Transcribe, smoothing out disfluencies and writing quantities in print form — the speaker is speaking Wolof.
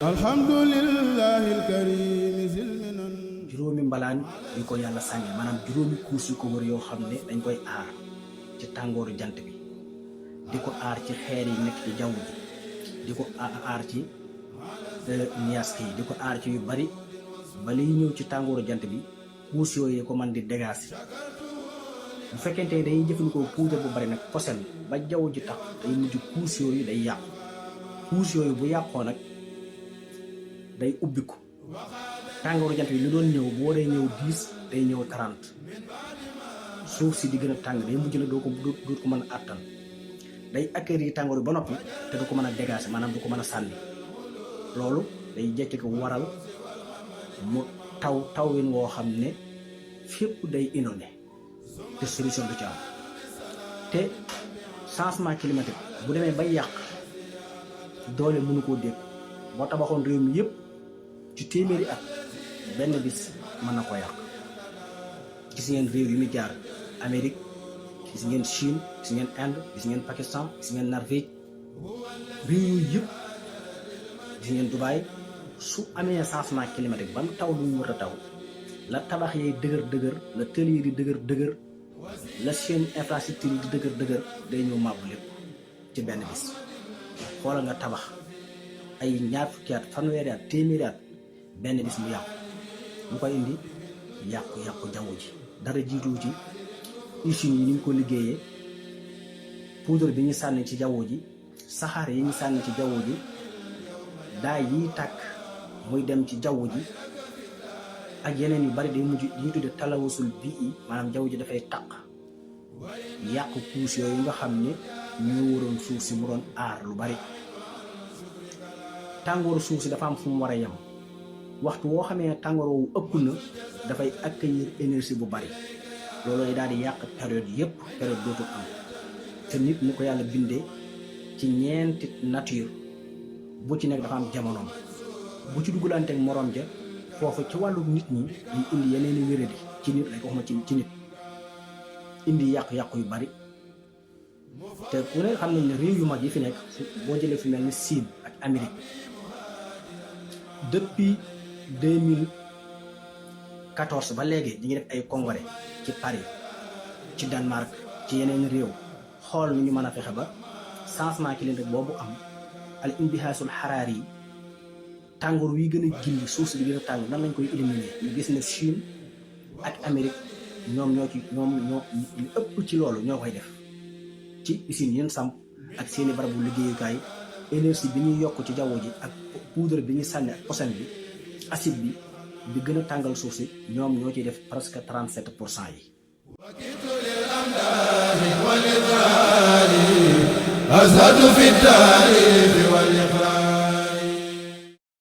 alhamdulillahil karim zilminan juróomi mbalaan yu ko yàlla sànge maanaam juróomi kuus yu ko wër yoo xam ne dañ koy aar ci tàngooru jant bi di ko aar ci xeer yi nekk ci jaww ji di ko aar ci niyaas yi di ko aar ci yu bari ba liy ñëw ci tàngooru jant bi kuus yooyu ko man di dégager bu fekkente ne dañuy jëfandikoo poudre bu bari nag posen ba jaww ji tax day mujj kuus yooyu day yàqu kuus yooyu bu yàqoo nag day ubbiku tàngooru jant bi lu doon ñëw boo dee ñëw 10 day ñëw 30 suuf si di gën a tàng day mujj na doo ko mën a àttan day accueillir tàngoor yi ba noppi te du ko mën a dégager maanaam du ko mën a sànni loolu day jekki ko waral mu tawin woo xam ne fépp day inondé te solution du ci am te changement climatique bu demee bay yàq doole mënu koo dégg boo tabaxoon réew mi yëpp ci téeméeri at benn bis mën na ko yàq gis ngeen réew yi muy jaar Amérique gis ngeen Chine gis ngeen Inde gis ngeen Pakistan gis ngeen Norvège réew yooyu yëpp gis ngeen Dubaï su amee changement climatique ba mu taw lu mu war a taw la tabax yi dëgër la tëli yi di dëgër la seen infrastructure yi di dëgër day ñëw màbb lépp ci benn bis xoolal nga tabax ay ñaar fukki at fanweeri at téeméeri at benn bis mu yàqu mu koy indi yàqu jaww ji dara jiituwu ci usines yi ni ñu ko liggéeyee poudre bi ñu sànni ci jaww ji saxaar yi ñu sànni ci jaww ji daay yiy tàkk muy dem ci jaww ji ak yeneen yu bari day mujj ñu tudde talawusul bii maanaam jaww ji dafay tàq yàq kuus yooyu nga xam ne ñoo waroon suuf si mu doon aar lu bari tàngooru suuf si dafa am fu mu war a yem waxtu woo xamee tàngoor woowu ëpp na dafay accueillir énergie bu bari loolu day daal di yàq période yépp période dootul am te nit mu ko yàlla bindee ci ñeenti nature bu ci nekk dafa am jamonoom bu ci duggalanteeg moroom ja foofu ci wàllu nit ñi dañ indi yeneen i wéradi ci nit rek waxuma ci nit indi yàqu-yàqu yu bari te ku ne xam nañ ne réew yu mag yi fi nekk boo jëlee fi mel ni Chine ak Amérique depuis 2014 ba léegi ñu ngi def ay congrès ci Paris ci Danemark ci yeneen réew xool nu ñu mën a fexe ba changement climatique boobu am al indihaasul xaraari yi tàngoor wi gën a gilli suuf si di gën a tàng nan lañ koy éliminer ñu gis ne Chine ak Amérique ñoom li ëpp ci loolu ñoo koy def ci usines yéen samp ak seeni barabu liggéeyukaay énergie bi ñuy yokk ci jaww ji ak poudre bi ñuy sànni ak posen bi acide bi gën a tàngal suuf si ñoom ñoo ciy def presque 37% yi